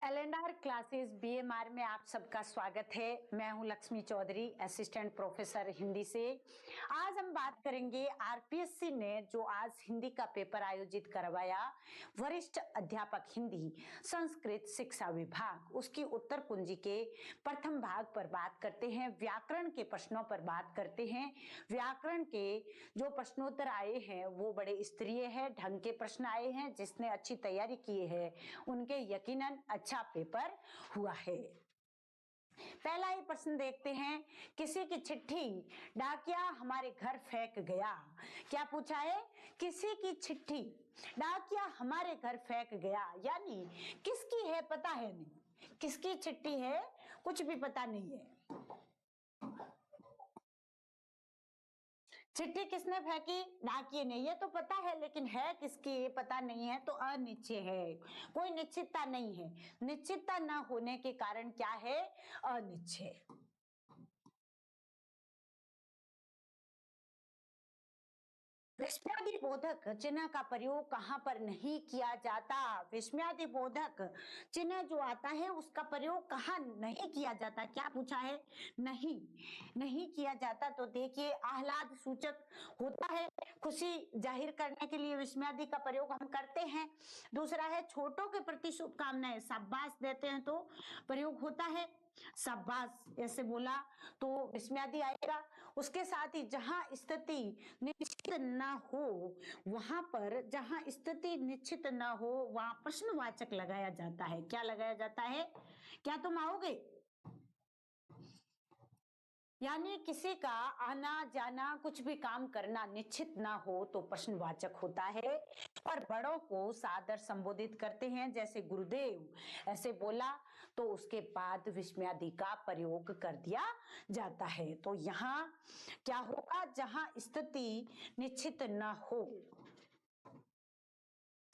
एलएनआर classes BMR में आप सबका स्वागत है। मैं हूं लक्ष्मी चौधरी, असिस्टेंट प्रोफेसर हिंदी से। आज हम बात करेंगे आरपीएससी ने जो आज हिंदी का पेपर आयोजित करवाया, वरिष्ठ अध्यापक हिंदी संस्कृत शिक्षा विभाग, उसकी उत्तर कुंजी के प्रथम भाग पर बात करते हैं। व्याकरण के प्रश्नों पर बात करते हैं। व्याकरण के जो प्रश्नोत्तर आए हैं वो बड़े स्तरीय है, ढंग के प्रश्न आए हैं। जिसने अच्छी तैयारी की है उनके यकीनन अच्छा पेपर हुआ है। पहला ही प्रश्न देखते हैं। किसी की चिट्ठी डाकिया हमारे घर फेंक गया। क्या पूछा है? किसी की चिट्ठी डाकिया हमारे घर फेंक गया, यानी किसकी है पता है नहीं, किसकी चिट्ठी है कुछ भी पता नहीं है। चिट्ठी किसने फेंकी? डाकिये ने, ये तो पता है, लेकिन है किसकी ये पता नहीं है, तो अनिश्चय है, कोई निश्चितता नहीं है। निश्चितता न होने के कारण क्या है? अनिश्चय। विस्मयादि बोधक चिन्ह का प्रयोग कहां पर नहीं किया जाता? विस्मयादि बोधक चिन्ह जो आता है उसका प्रयोग कहां नहीं किया जाता? क्या पूछा है? नहीं किया जाता। तो देखिए, आह्लाद सूचक होता है, खुशी जाहिर करने के लिए विस्मयादि का प्रयोग हम करते हैं। दूसरा है छोटों के प्रति शुभकामनाएं, शाबाश देते हैं तो प्रयोग होता है, शाबाश ऐसे बोला तो विस्मयादि आएगा। उसके साथ ही जहां स्थिति निश्चित ना हो, वहां पर जहां स्थिति निश्चित ना हो वहां प्रश्नवाचक लगाया जाता है। क्या लगाया जाता है? क्या तुम आओगे? यानी किसी का आना जाना, कुछ भी काम करना निश्चित ना हो तो प्रश्नवाचक होता है। और बड़ों को सादर संबोधित करते हैं, जैसे गुरुदेव ऐसे बोला तो उसके बाद विस्मयादि का प्रयोग कर दिया जाता है। तो यहाँ क्या होगा? जहां स्थिति निश्चित ना हो,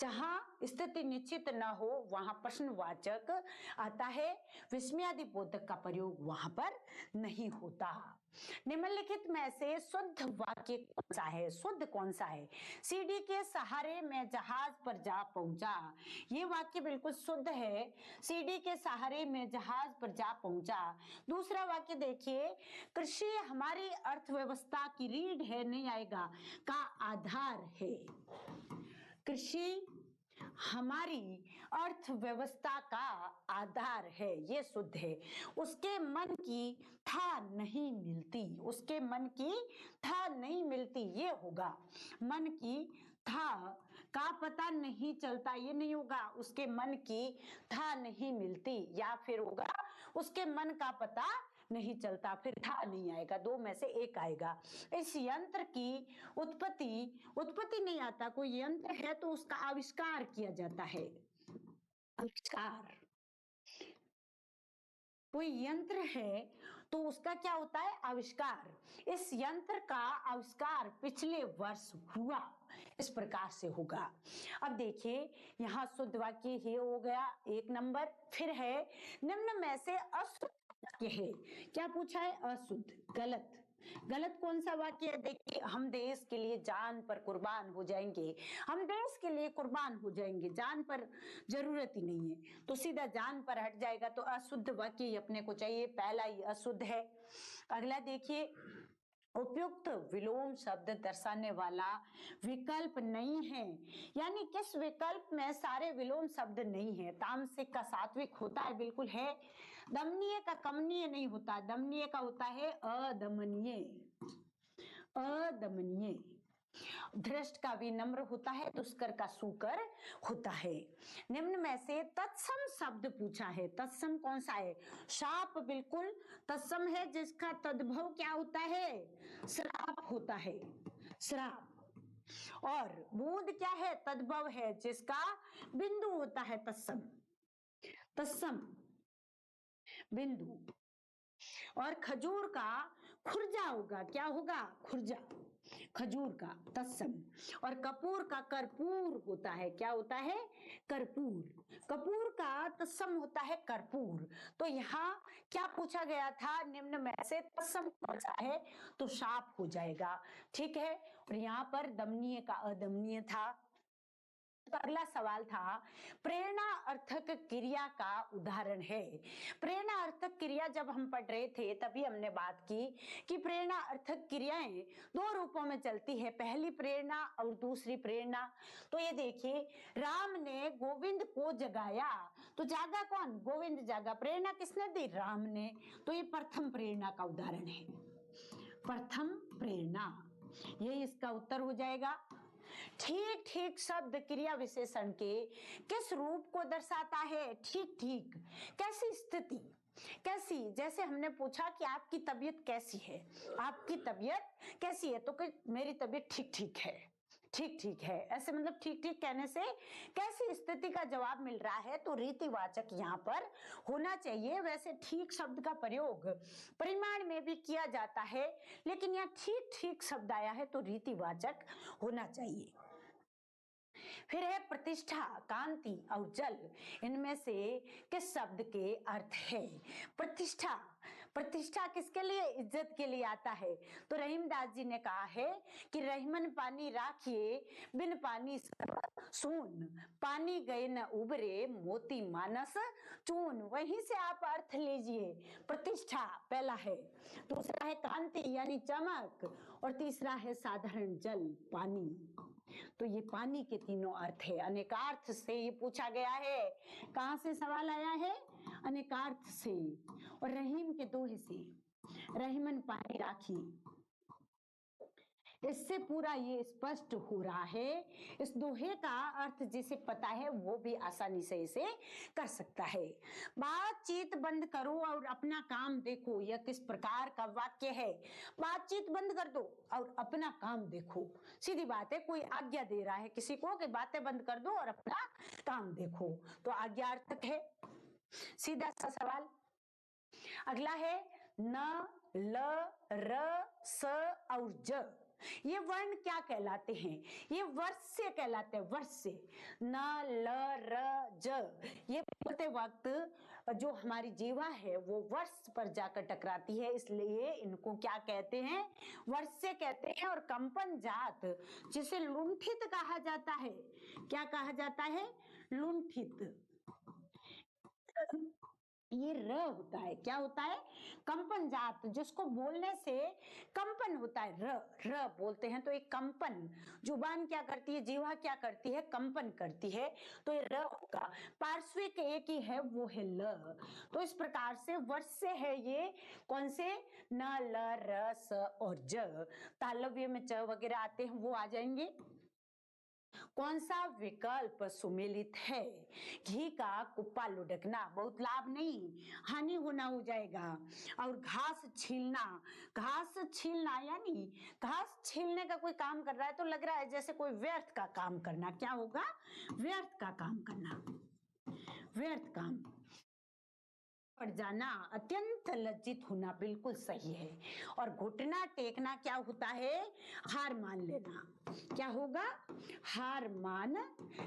जहां स्थिति निश्चित न हो वहां प्रश्नवाचक आता है। विस्मयादि बोधक का प्रयोग वहां पर नहीं होता। निम्नलिखित में से शुद्ध वाक्य कौन सा है? शुद्ध कौन सा है? सीढ़ी के सहारे मैं जहाज पर जा पहुंचा, ये वाक्य बिल्कुल शुद्ध है। सीढ़ी के सहारे में जहाज पर जा पहुंचा। दूसरा वाक्य देखिए, कृषि हमारी अर्थव्यवस्था की रीढ़ है, नहीं आएगा, का आधार है। कृषि हमारी अर्थव्यवस्था का आधार है, ये शुद्ध है। उसके मन की था नहीं मिलती, उसके मन की था नहीं मिलती, ये होगा। मन की था का पता नहीं चलता, ये नहीं होगा। उसके मन की था नहीं मिलती, या फिर होगा उसके मन का पता नहीं चलता, फिर था नहीं आएगा, दो में से एक आएगा। इस यंत्र की उत्पत्ति नहीं आता, कोई यंत्र है तो उसका आविष्कार किया जाता है। आविष्कार, कोई यंत्र है तो उसका क्या होता है? आविष्कार। इस यंत्र का आविष्कार पिछले वर्ष हुआ, इस प्रकार से होगा। अब देखिए, यहाँ शुद्ध वाक्य ये हो गया एक नंबर। फिर है निम्न में से अशुद्ध वाक्य है। क्या पूछा है? अशुद्ध, गलत। गलत कौन सा वाक्य है? देखिए, हम देश के लिए जान पर कुर्बान हो जाएंगे, हम देश के लिए कुर्बान हो जाएंगे, जान पर जरूरत ही नहीं है, तो सीधा जान पर हट जाएगा। तो अशुद्ध वाक्य ही अपने को चाहिए, पहला ही अशुद्ध है। अगला देखिए, उपयुक्त विलोम शब्द दर्शाने वाला विकल्प नहीं है, यानी किस विकल्प में सारे विलोम शब्द नहीं है? तामसिक का सात्विक होता है, बिल्कुल है। दमनीय का कमनीय नहीं होता, दमनीय का होता है अदमनीय, अदमनीय। धृष्ट का विनम्र होता है, दुष्कर का सुकर होता है। निम्न में से तत्सम शब्द पूछा है, तत्सम कौन सा है? शाप, बिल्कुल तत्सम है, जिसका तद्भव क्या होता है? श्राप होता है, श्राप। और बूंद क्या है? तद्भव है, जिसका बिंदु होता है तत्सम, तत्सम बिंदु। और खजूर का खुरजा होगा, क्या होगा? खुरजा, खजूर का तत्सम। और कपूर का कर्पूर होता है, क्या होता है? कर्पूर। कपूर का तत्सम होता है कर्पूर। तो यहाँ क्या पूछा गया था? निम्न में से तत्सम कौन सा है? तो शाप हो जाएगा, ठीक है। और यहाँ पर दमनीय का अदमनीय था। तो अगला सवाल था, प्रेरणा अर्थक क्रिया का उदाहरण है। प्रेरणा अर्थक क्रिया जब हम पढ़ रहे थे तभी हमने बात की कि प्रेरणा अर्थक क्रियाएं दो रूपों में चलती है, पहली प्रेरणा और दूसरी प्रेरणा। तो ये देखिए, राम ने गोविंद को जगाया, तो जागा कौन? गोविंद जागा। प्रेरणा किसने दी? राम ने। तो ये प्रथम प्रेरणा का उदाहरण है, प्रथम प्रेरणा, ये इसका उत्तर हो जाएगा। ठीक ठीक शब्द क्रिया विशेषण के किस रूप को दर्शाता है? ठीक ठीक, कैसी स्थिति, कैसी? जैसे हमने पूछा कि आपकी तबीयत कैसी है, आपकी तबीयत कैसी है, तो कि मेरी तबीयत ठीक ठीक है, ठीक ठीक है, ऐसे मतलब ठीक ठीक कहने से कैसी स्थिति का जवाब मिल रहा है, तो रीतिवाचक यहाँ पर होना चाहिए। वैसे ठीक शब्द का प्रयोग परिमाण में भी किया जाता है, लेकिन यहाँ ठीक ठीक शब्द आया है तो रीतिवाचक होना चाहिए। फिर है प्रतिष्ठा, कांति और जल, इनमें से किस शब्द के अर्थ है? प्रतिष्ठा, प्रतिष्ठा किसके लिए? इज्जत के लिए आता है। तो रहीमदास जी ने कहा है कि रहीमन पानी राखिए बिन पानी सून, पानी गए न उबरे मोती मानस चून। वहीं से आप अर्थ लीजिए। प्रतिष्ठा पहला है, दूसरा है कांति यानी चमक, और तीसरा है साधारण जल, पानी। तो ये पानी के तीनों अर्थ है। अनेकार्थ से ये पूछा गया है। कहां से सवाल आया है? अनेकार्थ से, और रहीम के दोहे से, रहीमन पानी राखी। इससे पूरा ये स्पष्ट हो रहा है। इस दोहे का अर्थ जिसे पता है वो भी आसानी से इसे कर सकता है। बातचीत बंद करो और अपना काम देखो, यह किस प्रकार का वाक्य है? बातचीत बंद कर दो और अपना काम देखो। सीधी बात है, कोई आज्ञा दे रहा है किसी को कि बातें बंद कर दो और अपना काम देखो, तो आज्ञार्थक है। सीधा सा सवाल। अगला है न, ल, र, स और ज, ये वर्ण क्या कहलाते हैं? ये वर्ष से कहलाते हैं, वर्ष से। न, ल, र, ज, ये बोलते वक्त जो हमारी जीवा है वो वर्ष पर जाकर टकराती है, इसलिए इनको क्या कहते हैं? वर्ष से कहते हैं। और कंपन जात जिसे लुंठित कहा जाता है, क्या कहा जाता है? लुंठित। ये र होता है, क्या होता है? कंपन जात, जिसको बोलने से कंपन होता है, र र बोलते हैं तो एक कंपन, जुबान क्या करती है, जीवा क्या करती है? कंपन करती है, तो ये र होगा। पार्श्विक एक ही है, वो है ल। तो इस प्रकार से वर्ष से है ये, कौन से? न, ल, र, स और ज। तालव्य में च वगैरह आते हैं वो आ जाएंगे। कौन सा विकल्प सुमेलित है? घी का कुप्पा लुढ़कना, बहुत लाभ नहीं, हानि होना हो जाएगा। और घास छीलना, घास छीलना यानी घास छीलने का कोई काम कर रहा है तो लग रहा है जैसे कोई व्यर्थ का काम करना। क्या होगा? व्यर्थ का काम करना, व्यर्थ काम। पड़ जाना, अत्यंत लज्जित होना, बिल्कुल सही है। और घुटना टेकना क्या होता है? हार मान लेना। क्या होगा? हार मान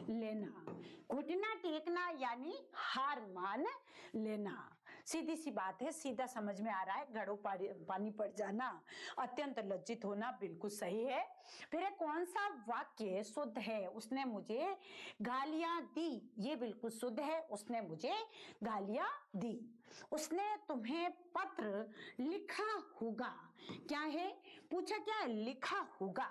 लेना। घुटना टेकना यानी हार मान लेना। सीधी सी बात है, सीधा समझ में आ रहा है। घड़ों पानी पड़ जाना, अत्यंत लज्जित होना, बिल्कुल सही है। फिर कौन सा वाक्य शुद्ध है? उसने मुझे गालियां दी, ये बिल्कुल शुद्ध है। उसने मुझे गालियां दी। उसने तुम्हें पत्र लिखा होगा, क्या है? पूछा क्या है? लिखा होगा,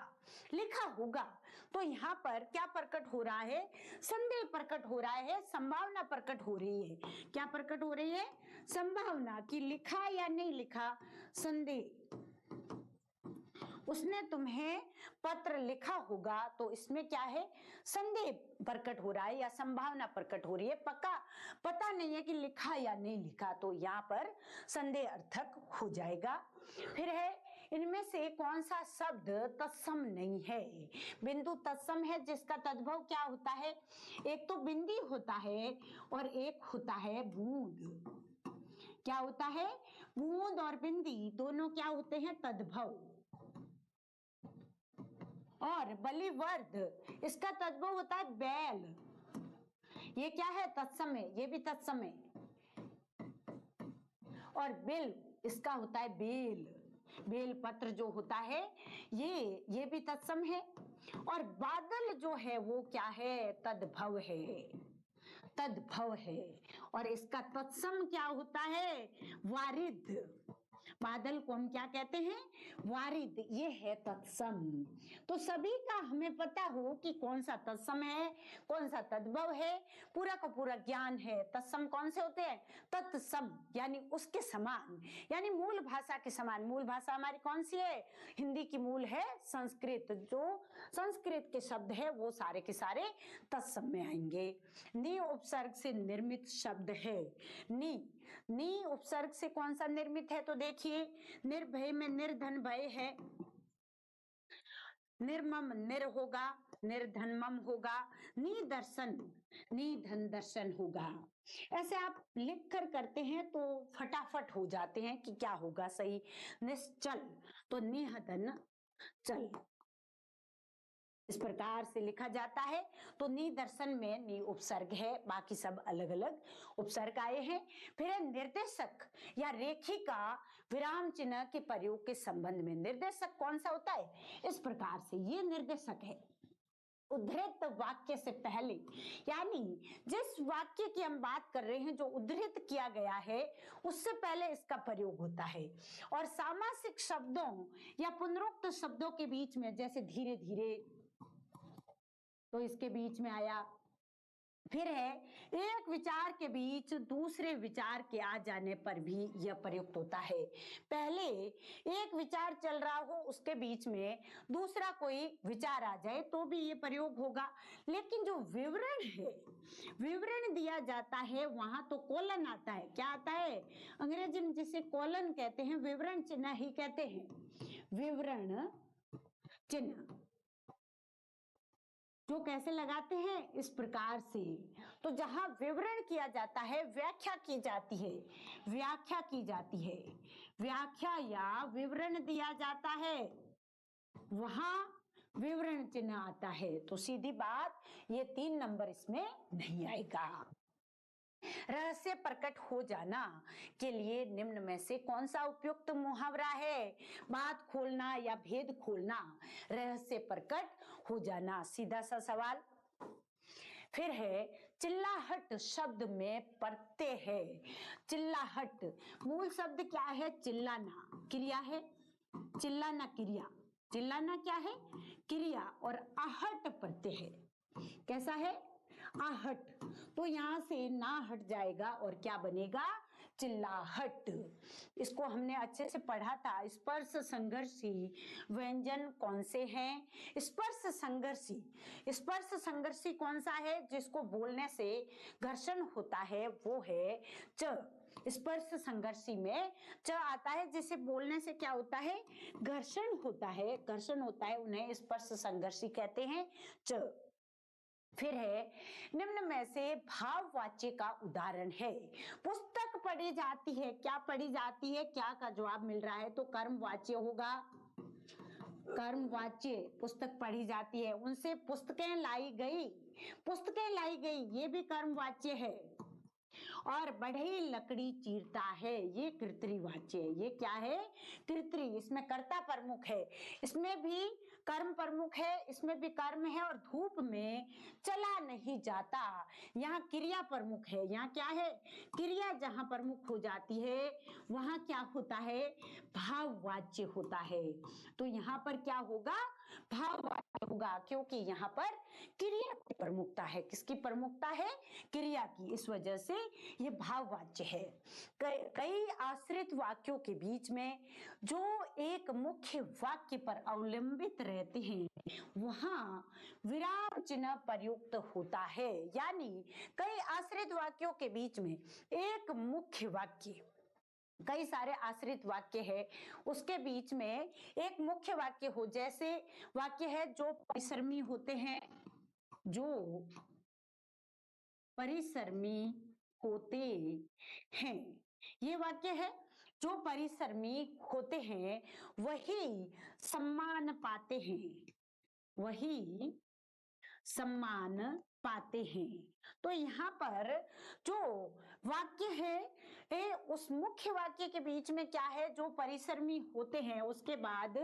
लिखा होगा। तो यहाँ पर क्या प्रकट हो रहा है? संदेह प्रकट हो रहा है, संभावना प्रकट हो रही है। क्या प्रकट हो रही है? संभावना कि लिखा या नहीं लिखा, संदेह। उसने तुम्हें पत्र लिखा होगा, तो इसमें क्या है? संदेह प्रकट हो रहा है या संभावना प्रकट हो रही है। पता नहीं है कि लिखा या नहीं लिखा, तो यहाँ पर संदेह अर्थक हो जाएगा। फिर है इनमें से कौन सा शब्द तत्सम नहीं है? बिंदु तत्सम है, जिसका तद्भव क्या होता है? एक तो बिंदी होता है और एक होता है बूंद। क्या होता है? बूंद और बिंदी दोनों क्या होते हैं? तद्भव। और बलिवर्द, इसका तद्भव होता है बैल। ये क्या है? तत्सम है, ये भी तत्सम है। और बिल, इसका होता है बेल। बेल पत्र जो होता है ये भी तत्सम है। और बादल जो है वो क्या है? तद्भव है, तद्भव है। और इसका तत्सम क्या होता है? वारिद। बादल को हम क्या कहते हैं? वारिद। ये है तत्सम। तो सभी का हमें पता हो कि कौन सा तत्सम है, कौन सा तद्भव है, पूरा का पूरा ज्ञान है। तत्सम कौन से होते हैं? तत्सम यानी उसके समान, यानी मूल भाषा के समान। मूल भाषा हमारी कौन सी है? हिंदी की मूल है संस्कृत। जो संस्कृत के शब्द है वो सारे के सारे तत्सम में आएंगे। नि उपसर्ग से निर्मित शब्द है। नी उपसर्ग से कौन सा निर्मित है? तो देखिए, निर्भय में निर्धन भय है, निर्मम निर होगा, निर्धनमम होगा, निदर्शन निधन दर्शन होगा। ऐसे आप लिख कर करते हैं तो फटाफट हो जाते हैं कि क्या होगा सही। निश्चल तो निहदन चल, इस प्रकार से लिखा जाता है। तो निदर्शन में नी उपसर्ग है, बाकी सब अलग अलग उपसर्ग आए हैं। फिर है निर्देशक या रेखिका विराम चिन्ह के प्रयोग के संबंध में। निर्देशक कौन सा होता है? इस प्रकार से ये निर्देशक है उद्धृत वाक्य से पहले, यानी जिस वाक्य की हम बात कर रहे हैं जो उद्धृत किया गया है उससे पहले इसका प्रयोग होता है। और सामासिक शब्दों या पुनरुक्त शब्दों के बीच में, जैसे धीरे धीरे, तो इसके बीच में आया। फिर है एक विचार के बीच दूसरे विचार के आ जाने पर भी यह प्रयुक्त होता है। पहले एक विचार चल रहा हो, उसके बीच में दूसरा कोई विचार आ जाए तो भी ये प्रयोग होगा। लेकिन जो विवरण है, विवरण दिया जाता है, वहां तो कोलन आता है। क्या आता है? अंग्रेजी में जिसे कोलन कहते हैं, विवरण चिन्ह ही कहते हैं, विवरण चिन्ह। जो कैसे लगाते हैं? इस प्रकार से। तो जहां विवरण किया जाता है, व्याख्या की जाती है, व्याख्या की जाती है, व्याख्या या विवरण दिया जाता है, वहां विवरण चिन्ह आता है। तो सीधी बात, ये 3 नंबर इसमें नहीं आएगा। रहस्य प्रकट हो जाना के लिए निम्न में से कौन सा उपयुक्त मुहावरा है? बात खोलना या भेद खोलना, रहस्य प्रकट हो जाना, सीधा सा सवाल। फिर है चिल्लाहट शब्द में प्रत्यय है। चिल्लाहट मूल शब्द क्या है? चिल्लाना क्रिया है, चिल्लाना क्रिया, चिल्लाना क्या है? क्रिया, और आहट प्रत्यय है। कैसा है? आहट। तो यहां से ना हट जाएगा और क्या बनेगा? चिल्लाहट। इसको हमने अच्छे से पढ़ा था। स्पर्श संघर्षी व्यंजन कौन से हैं? स्पर्श संघर्षी, स्पर्श संघर्षी कौन सा है? जिसको बोलने से घर्षण होता है वो है च। स्पर्श संघर्षी में च आता है, जिसे बोलने से क्या होता है? घर्षण होता है, घर्षण होता है, उन्हें स्पर्श संघर्षी कहते हैं, च। फिर है निम्न में से भाववाच्य का उदाहरण है। पुस्तक पढ़ी जाती है, क्या पढ़ी जाती है? क्या का जवाब मिल रहा है, तो कर्मवाच्य होगा। कर्मवाच्य पुस्तक पढ़ी जाती है। उनसे पुस्तकें लाई गई, पुस्तकें लाई गई, ये भी कर्मवाच्य है। और बढ़ई लकड़ी चीरता है, ये कर्तृवाच्य है। ये क्या है? कर्तृ। इसमें कर्ता प्रमुख है, इसमें भी कर्म प्रमुख है, इसमें भी कर्म है। और धूप में चला नहीं जाता, यहाँ क्रिया प्रमुख है। यहाँ क्या है? क्रिया जहां प्रमुख हो जाती है वहां क्या होता है? भाववाच्य होता है। तो यहाँ पर क्या होगा? भाववाच्य होगा, क्योंकि यहाँ पर क्रिया की प्रमुखता है। किसकी प्रमुखता है? क्रिया की। इस वजह से ये भाववाच्य है। कई आश्रित वाक्यों के बीच में जो एक मुख्य वाक्य पर अवलंबित रहते हैं वहां विराम चिन्ह प्रयुक्त होता है। यानी कई आश्रित वाक्यों के बीच में एक मुख्य वाक्य, कई सारे आश्रित वाक्य है, उसके बीच में एक मुख्य वाक्य हो। जैसे वाक्य है जो परिसरमी होते हैं, जो परिसरमी होते हैं, ये वाक्य है। जो परिसरमी होते हैं वही सम्मान पाते हैं, वही सम्मान पाते हैं। तो यहाँ पर जो वाक्य है उस मुख्य वाक्य के बीच में क्या है, जो परिसरमी होते हैं उसके बाद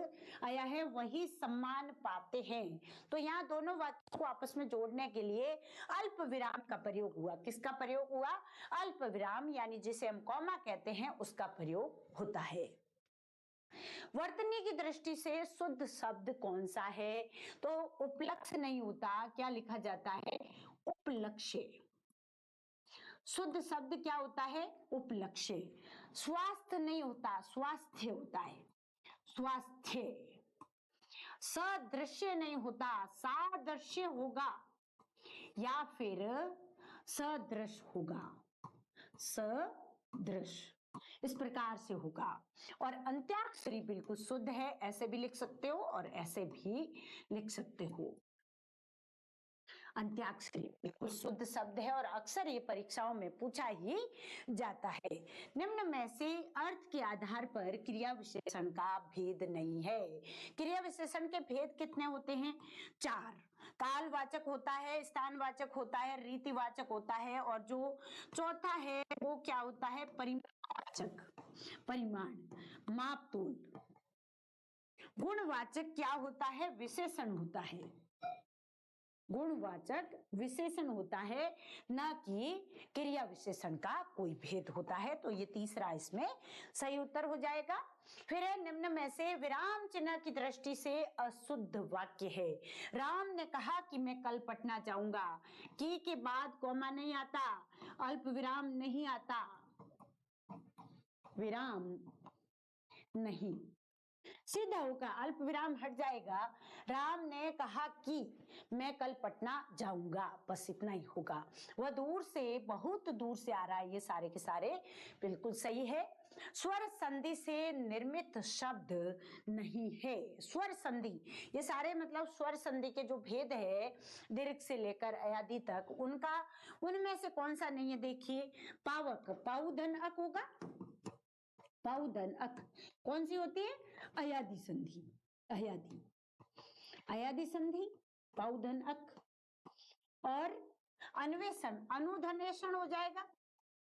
आया है वही सम्मान पाते हैं। तो यहाँ दोनों वाक्य को आपस में जोड़ने के लिए अल्प विराम का प्रयोग हुआ। किसका प्रयोग हुआ? अल्प विराम, यानी जिसे हम कॉमा कहते हैं उसका प्रयोग होता है। वर्तनी की दृष्टि से शुद्ध शब्द कौन सा है? तो उपलक्ष्य नहीं होता, क्या लिखा जाता है? उपलक्ष्य। शुद्ध शब्द क्या होता है? उपलक्ष्य। स्वास्थ्य नहीं होता, स्वास्थ्य होता है, स्वास्थ्य। सदृश्य नहीं होता, सादृश्य होगा, या फिर सदृश होगा, सदृश, इस प्रकार से होगा। और अंत्याक्षरी बिल्कुल शुद्ध है, ऐसे भी लिख सकते हो और ऐसे भी लिख सकते हो। अंत्याक्षरी बिल्कुल शुद्ध शब्द है और अक्सर ये परीक्षाओं में पूछा ही जाता है। निम्न में से अर्थ के आधार पर क्रिया विशेषण का भेद नहीं है। क्रिया विशेषण के भेद कितने होते हैं? 4। कालवाचक होता है, स्थानवाचक होता है, रीतिवाचक होता है, और जो चौथा है वो क्या होता है? परिमाणवाचक, परिमाण, मापतोल। गुणवाचक क्या होता है? विशेषण होता है, गुणवाचक विशेषण होता है, न कि क्रिया विशेषण का कोई भेद होता है। तो ये तीसरा इसमें सही उत्तर हो जाएगा। फिर है निम्न में से विराम चिन्ह की दृष्टि से अशुद्ध वाक्य है। राम ने कहा कि मैं कल पटना जाऊंगा, की के बाद कॉमा नहीं आता, अल्प विराम नहीं आता, विराम नहीं, सीधा होगा, अल्प विराम हट जाएगा। राम ने कहा कि मैं कल पटना जाऊंगा, बस इतना ही होगा। वह दूर से, बहुत दूर से आ रहा है, ये सारे के सारे बिल्कुल सही है। स्वर संधि से निर्मित शब्द नहीं है। स्वर संधि, ये सारे मतलब स्वर संधि के जो भेद है दीर्घ से लेकर अयादि तक, उनका उनमें से कौन सा नहीं है? देखिए, पावक, पाउधन अक होगा, पाउधन अक कौन सी होती है? अयादि संधि, अयादि, अयादि संधि, पाउधन अक। और अन्वेषण, अनुधन एषण हो जाएगा,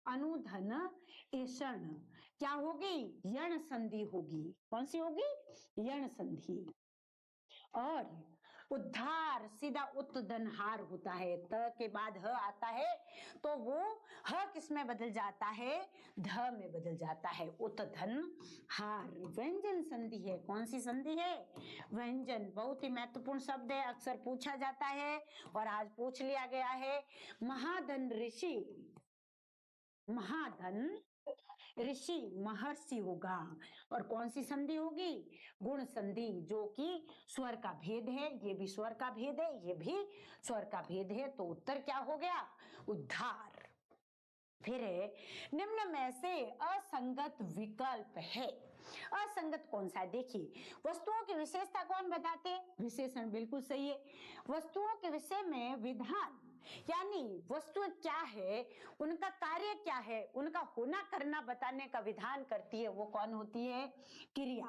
अनुधन एषण क्या होगी? यण संधि होगी। कौन सी होगी? यण संधि। और उद्धार सीधा उत्धनहार होता है, त के बाद ह आता है तो वो ह किस में बदल जाता है? ध में बदल जाता है, उत्धनहार। व्यंजन संधि है, कौन सी संधि है? व्यंजन, बहुत ही महत्वपूर्ण शब्द है, अक्सर पूछा जाता है और आज पूछ लिया गया है। महाधन ऋषि, महाधन ऋषि, महर्षि होगा। और कौन सी संधि होगी? गुण संधि, जो कि स्वर का भेद है, ये भी स्वर का भेद है, ये भी स्वर का भेद है। तो उत्तर क्या हो गया? उद्धार। फिर निम्न में से असंगत विकल्प है। असंगत कौन सा है? देखिए, वस्तुओं की विशेषता कौन बताते हैं? विशेषण, बिल्कुल सही है। वस्तुओं के विषय में विधान, यानी वस्तु क्या है, उनका कार्य क्या है, उनका होना करना बताने का विधान करती है, वो कौन होती है? क्रिया।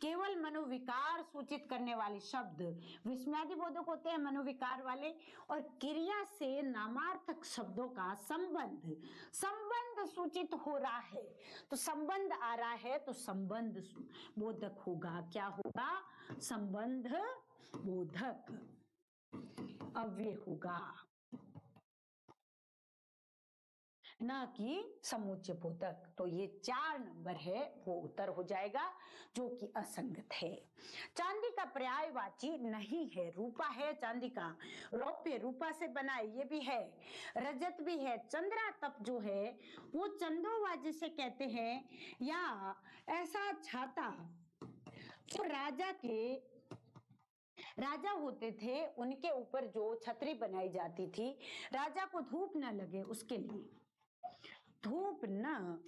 केवल मनोविकार सूचित करने वाले शब्द विस्मयादि बोधक होते हैं, मनोविकार वाले। और क्रिया से नामार्थक शब्दों का संबंध, संबंध सूचित हो रहा है, तो संबंध आ रहा है तो संबंध बोधक होगा। क्या होगा? संबंध बोधक अव्यय होगा, ना कि समुच्चय बोधक। तो ये 4 नंबर है, वो उत्तर हो जाएगा, जो कि असंगत है। चांदी का पर्यायवाची नहीं है, रूपा है चांदी का, रौप्य रूपा से बना है, ये भी है, रजत भी है। चंद्रा तप जो है वो चंदोवा जिसे कहते हैं, या ऐसा छाता जो राजा होते थे उनके ऊपर जो छतरी बनाई जाती थी, राजा को धूप न लगे उसके लिए, धूप न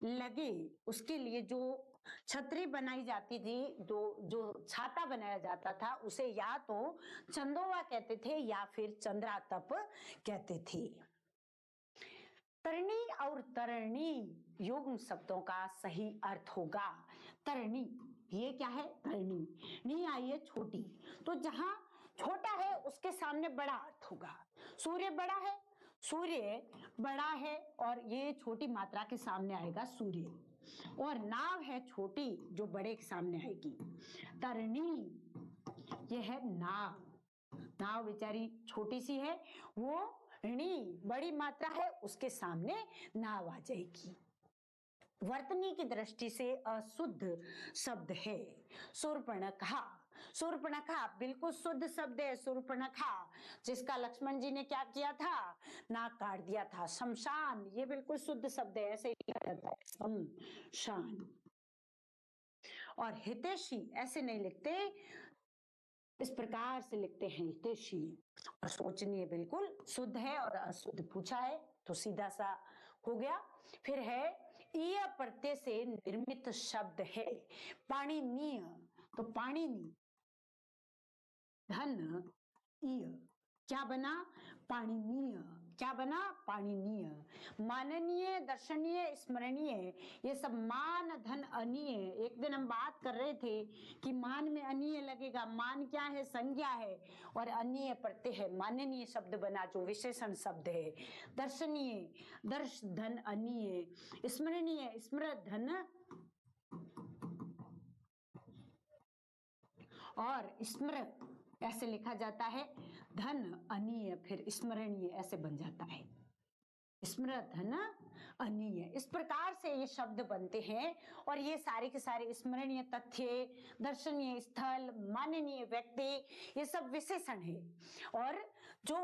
लगे उसके लिए जो छतरी बनाई जाती थी, जो छाता बनाया जाता था, उसे या तो चंदोवा कहते थे या फिर चंद्रातप कहते थे। तरणी और तरणी युग्म शब्दों का सही अर्थ होगा तरणी। ये क्या है? तरणी। नी आई है छोटी, तो जहां छोटा है उसके सामने बड़ा अर्थ होगा। सूर्य बड़ा है, सूर्य बड़ा है और ये छोटी मात्रा के सामने आएगा सूर्य। और नाव है छोटी जो बड़े के सामने आएगी। तरणी, ये है नाव, नाव बेचारी छोटी सी है, वो ऋणी बड़ी मात्रा है उसके सामने नाव आ जाएगी। वर्तनी की दृष्टि से अशुद्ध शब्द है शूर्पणखा। शूर्पणखा बिल्कुल शुद्ध शब्द है। शूर्पणखा जिसका लक्ष्मण जी ने क्या किया था, नाक काट दिया था। शमशान, ये बिल्कुल शुद्ध शब्द है, ऐसे ही लिखा जाता है शमशान। और हितैषी ऐसे नहीं लिखते, इस प्रकार से लिखते हैं हितैषी। और सोचनीय बिल्कुल शुद्ध है और अशुद्ध पूछा है तो सीधा सा हो गया। फिर है ईय प्रत्यय से निर्मित शब्द है पाणिनीय। तो पाणिनि धन ईय क्या बना, पाणिनीय। क्या बना, पाणिनीय। माननीय, दर्शनीय, स्मरणीय, ये सब मान धन अनीय। एक दिन हम बात कर रहे थे कि मान में अनीय लगेगा। मान क्या है, संज्ञा है, और अनीय प्रत्यय है। माननीय शब्द बना जो विशेषण शब्द है। दर्शनीय, दर्श धन अनीय। स्मरणीय, स्मृत धन और स्मृत ऐसे लिखा जाता है। धन अनीय फिर स्मरणीय ऐसे बन जाता है। स्मृत धन अनीय, इस प्रकार से ये शब्द बनते हैं। और ये सारे के सारे स्मरणीय तथ्य, दर्शनीय स्थल, माननीय व्यक्ति, ये सब विशेषण है। और जो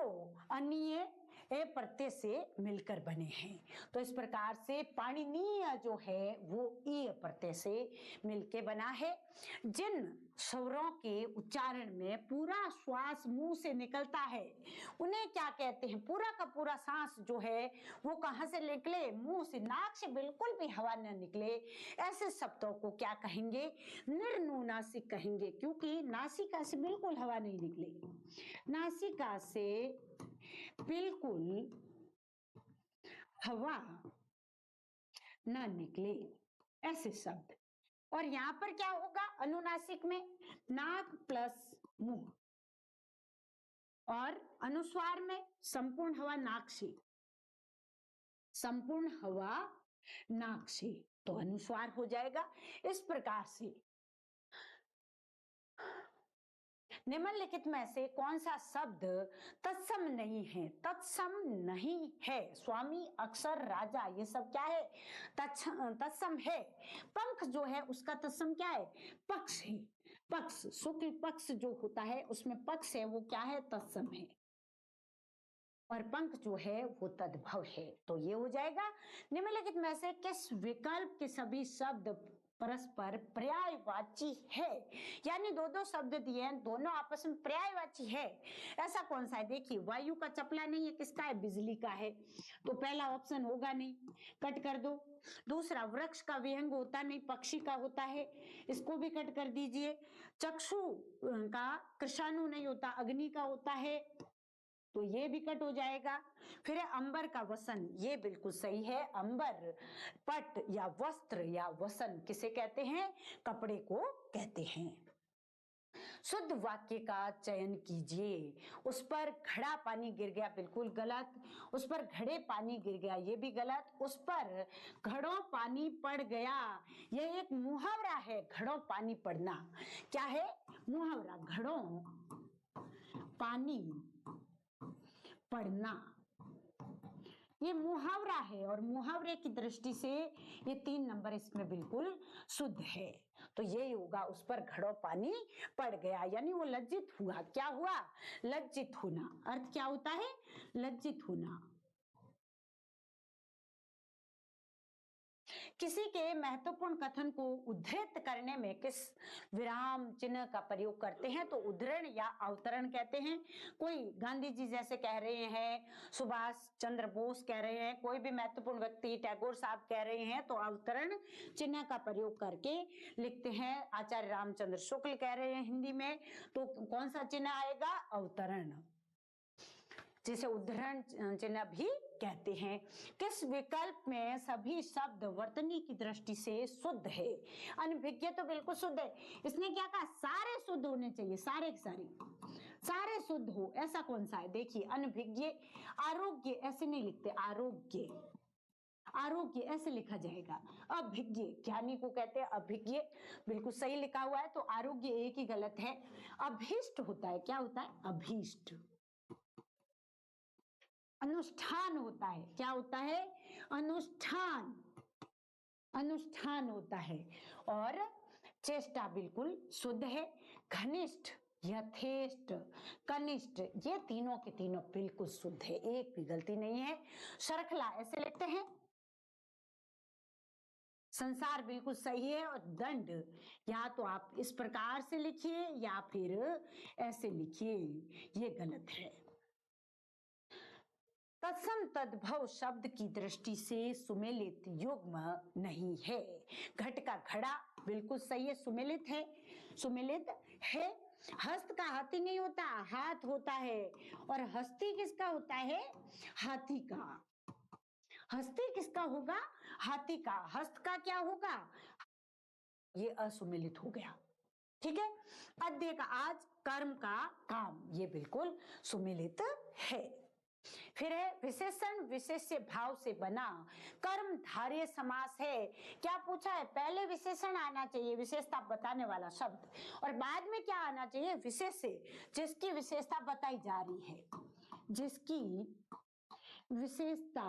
अनीय ए प्रत्यय से मिलकर बने हैं। तो इस प्रकार से पाणिनीय जो है वो ई प्रत्यय से मिलके बना है। जिन स्वरों के उच्चारण में पूरा श्वास मुंह से निकलता है उन्हें क्या कहते हैं, पूरा का पूरा सांस जो है वो कहां से निकले, मुंह से, नाक से बिल्कुल भी हवा न निकले, ऐसे शब्दों को क्या कहेंगे, निर्नुनासिक कहेंगे। क्योंकि नासिका से बिल्कुल हवा नहीं निकलेगी, नासिका से बिल्कुल हवा न निकले, ऐसे शब्द। और यहां पर क्या होगा, अनुनासिक में नाक प्लस मुंह, और अनुस्वार में संपूर्ण हवा नाक से, संपूर्ण हवा नाक से, तो अनुस्वार हो जाएगा। इस प्रकार से निम्नलिखित में से कौन सा शब्द तत्सम नहीं है, तत्सम नहीं है। स्वामी, अक्षर, राजा, ये सब क्या है, तत्सम है। पंख जो है उसका तत्सम क्या है, पक्ष है। पक्ष, शुक्ल पक्ष जो होता है उसमें पक्ष है, वो क्या है, तत्सम है। और पंख जो है वो तद्भव है। तो ये हो जाएगा। निम्नलिखित में से किस विकल्प के सभी शब्द परस्पर पर्यायवाची है, यानी दो दो शब्द दिए हैं, दोनों आपस में पर्यायवाची है। ऐसा कौन सा है, देखिए, वायु का चपला नहीं है, किसका है, बिजली का है, तो पहला ऑप्शन होगा नहीं, कट कर दो। दूसरा, वृक्ष का विहंग होता नहीं, पक्षी का होता है, इसको भी कट कर दीजिए। चक्षु का कृषाणु नहीं होता, अग्नि का होता है, तो ये भी कट हो जाएगा। फिर अंबर का वसन, ये बिल्कुल सही है। अंबर पट या वस्त्र या वसन किसे कहते हैं, कपड़े को कहते हैं। शुद्ध वाक्य का चयन कीजिए। उस पर घड़ा पानी गिर गया, बिल्कुल गलत। उस पर घड़े पानी गिर गया, ये भी गलत। उस पर घड़ों पानी पड़ गया, यह एक मुहावरा है। घड़ों पानी पड़ना क्या है, मुहावरा। घड़ों पानी पढ़ना ये मुहावरा है, और मुहावरे की दृष्टि से ये 3 नंबर इसमें बिल्कुल शुद्ध है। तो ये होगा, उस पर घड़ों पानी पड़ गया, यानी वो लज्जित हुआ। क्या हुआ, लज्जित होना। अर्थ क्या होता है, लज्जित होना। किसी के महत्वपूर्ण कथन को उद्धृत करने में किस विराम चिन्ह का प्रयोग करते हैं, तो उद्धरण या अवतरण कहते हैं। कोई गांधी जी जैसे कह रहे हैं, सुभाष चंद्र बोस कह रहे हैं, कोई भी महत्वपूर्ण व्यक्ति, टैगोर साहब कह रहे हैं, तो अवतरण चिन्ह का प्रयोग करके लिखते हैं। आचार्य रामचंद्र शुक्ल कह रहे हैं हिंदी में, तो कौन सा चिन्ह आएगा, अवतरण, जिसे उद्धरण चिन्ह भी कहते हैं। किस विकल्प में सभी शब्द वर्तनी की दृष्टि से शुद्ध है, अनभिज्ञ तो बिल्कुल शुद्ध है। इसने क्या कहा, सारे शुद्ध होने चाहिए, सारे के सारे, सारे शुद्ध हो, ऐसा कौन सा है? देखिए अनभिज्ञ, आरोग्य ऐसे नहीं लिखते, आरोग्य, आरोग्य ऐसे लिखा जाएगा। अभिज्ञ, ज्ञानी को कहते हैं अभिज्ञ, बिल्कुल सही लिखा हुआ है, तो आरोग्य एक ही गलत है। अभीष्ट होता है, क्या होता है? अभीष्ट। अनुष्ठान होता है, क्या होता है? अनुष्ठान, अनुष्ठान होता है। और चेष्टा बिल्कुल शुद्ध है। घनिष्ठ, यथेष्ट, कनिष्ठ, ये तीनों के तीनों बिल्कुल शुद्ध है, एक भी गलती नहीं है। शृंखला ऐसे लिखते हैं। संसार बिल्कुल सही है। और दंड, या तो आप इस प्रकार से लिखिए या फिर ऐसे लिखिए, ये गलत है। तत्सम तद्भव शब्द की दृष्टि से सुमेलित युग्म नहीं है। घट का घड़ा बिल्कुल सही है, सुमेलित है, सुमेलित है। हस्त का हाथी नहीं होता, हाथ होता है। और हस्ती किसका होता है? हाथी का। हस्ती किसका होगा? हाथी का। हस्त का क्या होगा? ये असुमेलित हो गया, ठीक है। अद्य का आज, कर्म का काम, ये बिल्कुल सुमेलित है। फिर है विशेषण विशेष्य भाव से बना कर्मधारय समास है। क्या पूछा है? पहले विशेषण आना चाहिए, विशेषता बताने वाला शब्द, और बाद में क्या आना चाहिए? विशेष्य, जिसकी विशेषता बताई जा रही है, जिसकी विशेषता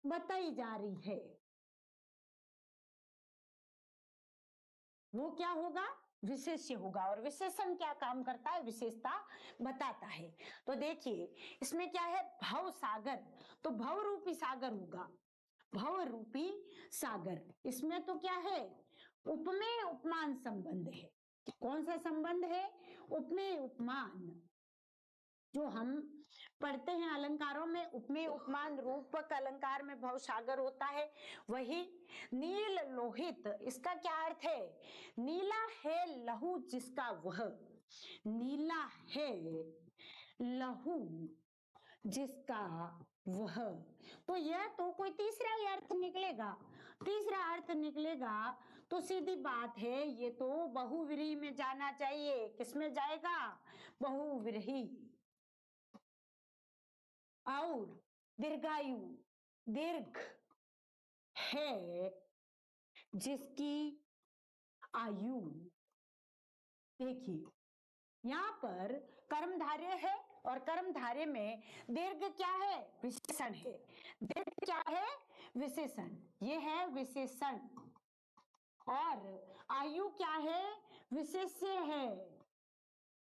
बताई जा रही है, वो क्या होगा? विशेष्य होगा। और विशेषण क्या काम करता है? विशेषता बताता है। तो देखिए इसमें क्या है? भव सागर, तो भव रूपी सागर होगा, भव रूपी सागर। इसमें तो क्या है? उपमेय उपमान संबंध है। कौन सा संबंध है? उपमेय उपमान। जो हम पढ़ते हैं अलंकारों में, उपमेय उपमान रूपक अलंकार में भव सागर होता है, वही। नील लोहित, इसका क्या अर्थ है? नीला है लहू जिसका वह, नीला है लहू जिसका वह। तो यह तो कोई तीसरा ही अर्थ निकलेगा, तीसरा अर्थ निकलेगा। तो सीधी बात है, ये तो बहुव्रीहि में जाना चाहिए। किसमें जाएगा? बहुव्रीहि। और दीर्घायु, दीर्घ है जिसकी आयु। देखिए यहां पर कर्मधारय है, और कर्मधारय में दीर्घ क्या है? विशेषण है। दीर्घ क्या है? विशेषण, ये है विशेषण। और आयु क्या है? विशेष्य है,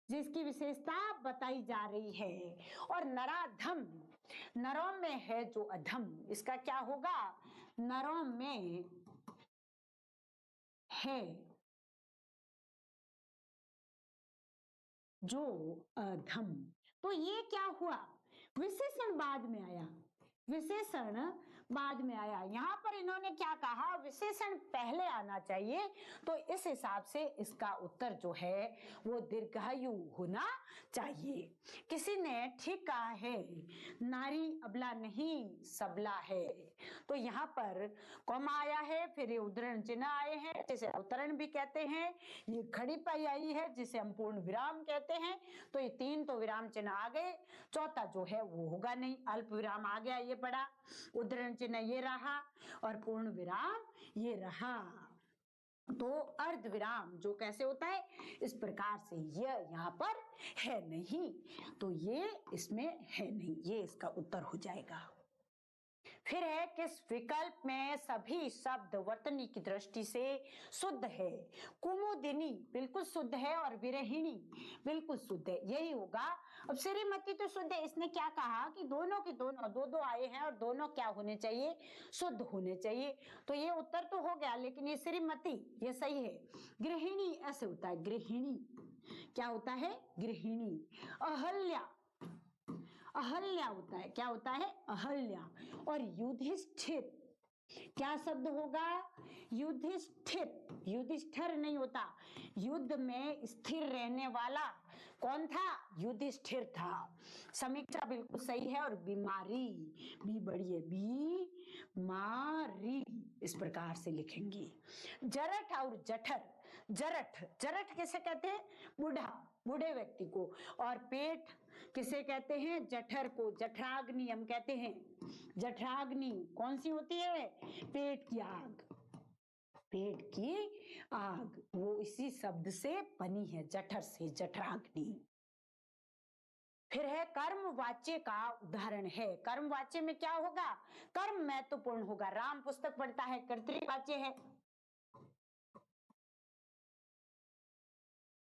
जिसकी विशेषता बताई जा रही है। और नराधम, नरों में है जो अधम, इसका क्या होगा? नरों में है जो अधम। तो ये क्या हुआ? विशेषण बाद में आया, विशेषण बाद में आया। यहां पर इन्होंने क्या कहा? विशेषण पहले आना चाहिए। तो इस हिसाब से इसका उत्तर जो है वो दीर्घायु होना चाहिए। किसी ने ठीक कहा है, नारी अबला नहीं सबला है। तो यहाँ पर कॉमा आया है, फिर ये उद्धरण चिन्ह आए हैं, जिसे अवतरण भी कहते हैं। ये खड़ी पाई आई है, जिसे हम पूर्ण विराम कहते हैं। तो ये तीन तो विराम चिन्ह आ गए, चौथा जो है वो होगा नहीं, अल्प विराम आ गया, ये पड़ा। उद्धरण चिन्ह ये रहा, और पूर्ण विराम ये रहा। तो अर्ध विराम जो कैसे होता है? इस प्रकार से। यह यहाँ पर है नहीं, तो ये इसमें है नहीं, ये इसका उत्तर हो जाएगा। फिर है किस विकल्प में सभी शब्द वर्तनी की दृष्टि से शुद्ध है? कुमुदिनी बिल्कुल शुद्ध है, और विरहिणी बिल्कुल शुद्ध है, यही होगा। अब श्रीमती तो शुद्ध है, इसने क्या कहा कि दोनों के दोनों, दो दो आए हैं और दोनों क्या होने चाहिए? शुद्ध होने चाहिए। तो ये उत्तर तो हो गया, लेकिन ये श्रीमती ये सही है। गृहिणी ऐसे होता है, गृहिणी क्या होता है? गृहिणी। अहल्या, अहल्या होता है, क्या होता है? अहल्या। और युधिष्ठिर क्या शब्द होगा? युधिष्ठिर, युधिष्ठिर नहीं होता। युद्ध में स्थिर रहने वाला कौन था? युधिष्ठिर था। समीक्षा बिल्कुल सही है। और बीमारी बी बड़ी है, बीमारी इस प्रकार से लिखेंगे। जरठ और जठर, जरठ, जरठ किसे कहते हैं? बूढ़ा, बूढ़े व्यक्ति को। और पेट किसे कहते हैं? जठर को। जठराग्नि हम कहते हैं। जठराग्नि कौन सी होती है? पेट की आग, पेट की आग, वो इसी शब्द से बनी है, जठर से, जठराग्नि। फिर है कर्म वाच्य का उदाहरण है। कर्म वाच्य में क्या होगा? कर्म महत्वपूर्ण होगा। राम पुस्तक पढ़ता है, कर्तृवाच्य है।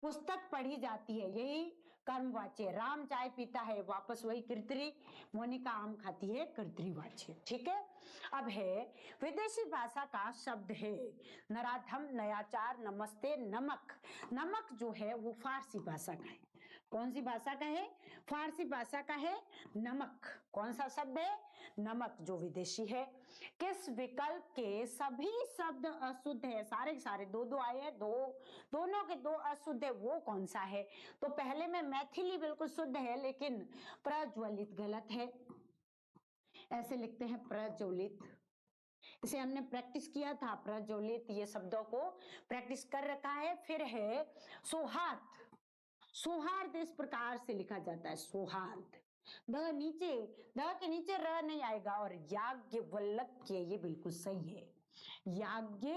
पुस्तक पढ़ी जाती है, यही कर्मवाच्य। राम चाय पीता है, वापस वही कर्तरी। मोनिका आम खाती है, कर्तृवाच्य। ठीक है। अब है विदेशी भाषा का शब्द है नराधम, नयाचार, नमस्ते, नमक। नमक जो है वो फारसी भाषा का है। कौन सी भाषा का है? फारसी भाषा का है नमक। कौन सा शब्द है? नमक, जो विदेशी है। किस विकल्प के सभी शब्द अशुद्ध है? सारे के सारे, दो दो आए हैं, दोनों के दो अशुद्ध है। वो कौन सा है? तो पहले में मैथिली बिल्कुल शुद्ध है, लेकिन प्रज्वलित गलत है। ऐसे लिखते हैं प्रज्वलित। इसे हमने प्रैक्टिस किया था, प्रज्वलित, ये शब्दों को प्रैक्टिस कर रखा है। फिर है सौहार्द। सौहार्द इस प्रकार से लिखा जाता है, सौहार्द। द नीचे, द के नीचे र नहीं आएगा। और याज्ञवल्क्य, ये बिल्कुल सही है। याज्ञ,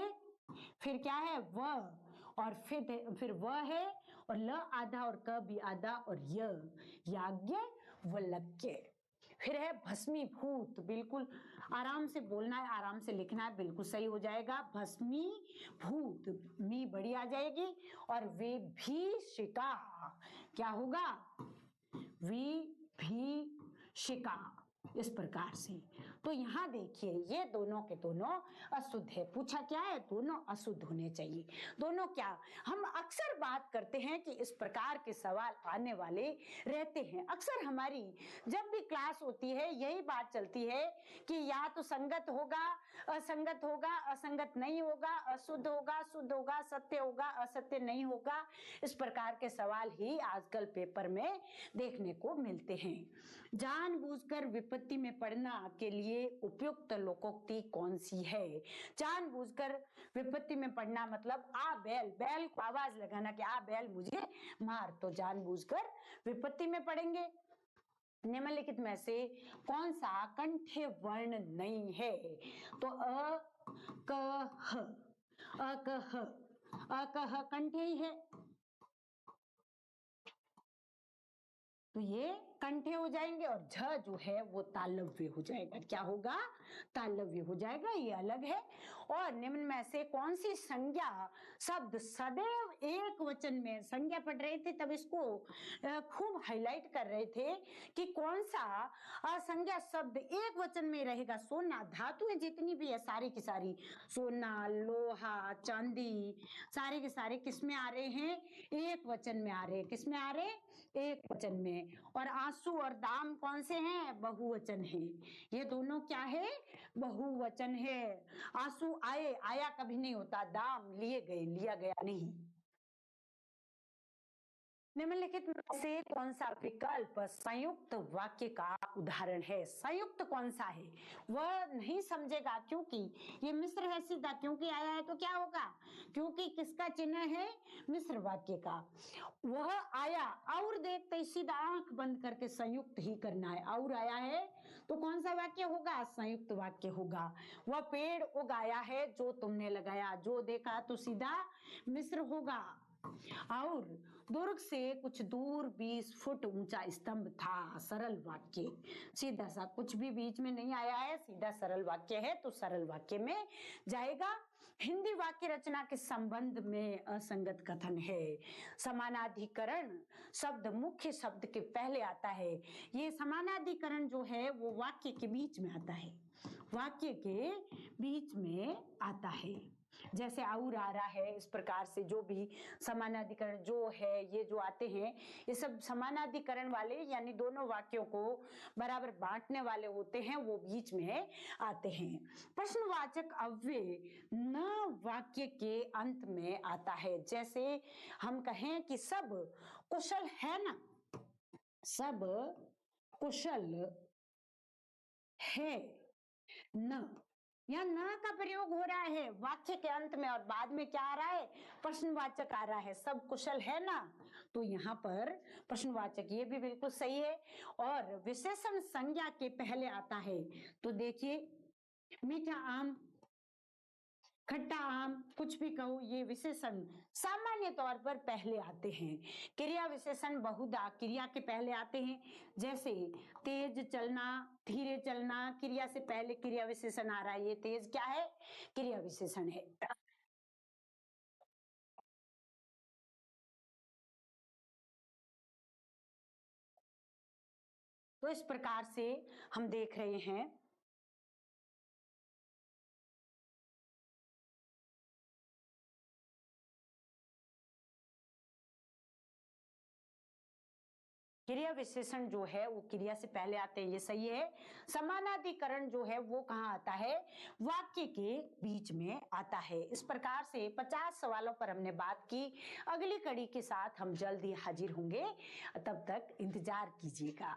फिर क्या है? व, और फिर व है, और ल आधा और क भी आधा, और य, याज्ञवल्क्य। फिर है भस्मीभूत। बिल्कुल आराम से बोलना है, आराम से लिखना है, बिल्कुल सही हो जाएगा। भस्मीभूत, मी बड़ी आ जाएगी। और विभीषिका, क्या होगा? विभीषिका, इस प्रकार से। तो यहाँ देखिए, ये दोनों के दोनों अशुद्ध है। पूछा क्या है? दोनों अशुद्ध होने चाहिए। दोनों क्या? हम अक्सर बात करते हैं कि इस प्रकार के सवाल आने वाले रहते हैं। अक्सर हमारी जब भी क्लास होती है यही बात चलती है कि या तो संगत होगा, असंगत होगा, असंगत नहीं होगा, अशुद्ध होगा, शुद्ध होगा, सत्य होगा, असत्य नहीं होगा। इस प्रकार के सवाल ही आजकल पेपर में देखने को मिलते हैं। जानबूझकर विपत्ति में पड़ना के लिए उपयुक्त लोकोक्ति कौन सी है? जानबूझकर विपत्ति में पड़ना मतलब आ बैल, बैल को आवाज लगाना कि आ बैल मुझे मार, तो जानबूझकर विपत्ति में पड़ेंगे। निम्नलिखित में से कौन सा कंठ्य वर्ण नहीं है? तो अ, क, ह, अ, क, ह, अ, क, ह कंठ्य ही है, तो ये कंठे हो जाएंगे। और झ जो है वो तालव्य हो जाएगा। क्या होगा? तालव्य हो जाएगा, ये अलग है। और निम्न में से कौन सी संज्ञा शब्द सदैव एक वचन में, संज्ञा पढ़ रहे थे तब इसको खूब हाईलाइट कर रहे थे कि कौन सा संज्ञा शब्द एक वचन में रहेगा। सोना, धातुएं जितनी भी है सारी की सारी, सोना, लोहा, चांदी, सारे के सारे किस में आ रहे हैं? एक वचन में आ रहे हैं। किस में आ रहे हैं? एक वचन में। और आंसू और दाम कौन से हैं? बहुवचन है। ये दोनों क्या है? बहुवचन है। आंसू आए, आया कभी नहीं होता। दाम लिए गए, लिया गया नहीं। निम्नलिखित में से कौन सा विकल्प संयुक्त वाक्य का उदाहरण है? संयुक्त कौन सा है? वह नहीं समझेगा क्योंकि ये मिश्र है सीधा, क्योंकि आया है तो क्या होगा? क्योंकि किसका चिन्ह है? मिश्र वाक्य का। वह आया, और देखते ही सीधा आंख बंद करके संयुक्त ही करना है। और आया है तो कौन सा वाक्य होगा? संयुक्त वाक्य होगा। वह पेड़ उगाया है जो तुमने लगाया, जो देखा तो सीधा मिश्र होगा। और दुर्ग से कुछ दूर 20 फुट ऊंचा स्तंभ था, सरल वाक्य। सीधा सा, कुछ भी बीच में नहीं आया है, सीधा सरल वाक्य है तो सरल वाक्य में जाएगा। हिंदी वाक्य रचना के संबंध में असंगत कथन है। समानाधिकरण शब्द मुख्य शब्द के पहले आता है। ये समानाधिकरण जो है वो वाक्य के बीच में आता है, वाक्य के बीच में आता है। जैसे और आ रहा है, इस प्रकार से जो भी समानाधिकरण जो है, ये जो आते हैं, ये सब समानाधिकरण वाले यानी दोनों वाक्यों को बराबर बांटने वाले होते हैं, वो बीच में आते हैं। प्रश्नवाचक अव्यय न वाक्य के अंत में आता है। जैसे हम कहें कि सब कुशल है ना, सब कुशल है न, या न का प्रयोग हो रहा है वाक्य के अंत में, और बाद में क्या आ रहा है, प्रश्नवाचक आ रहा है, सब कुशल है ना, तो यहाँ पर प्रश्नवाचक ये भी बिल्कुल सही है। और विशेषण संज्ञा के पहले आता है, तो देखिए मीठा आम, खट्टा आम, कुछ भी कहो, ये विशेषण सामान्य तौर पर पहले आते हैं। क्रिया विशेषण बहुधा क्रिया के पहले आते हैं। जैसे तेज चलना, धीरे चलना, क्रिया से पहले क्रिया विशेषण आ रहा है, ये तेज क्या है, क्रिया विशेषण है। तो इस प्रकार से हम देख रहे हैं क्रिया विशेषण जो है वो क्रिया से पहले आते हैं, ये सही है। समानाधिकरण जो है वो कहाँ आता है, वाक्य के बीच में आता है। इस प्रकार से 50 सवालों पर हमने बात की। अगली कड़ी के साथ हम जल्द ही हाजिर होंगे, तब तक इंतजार कीजिएगा।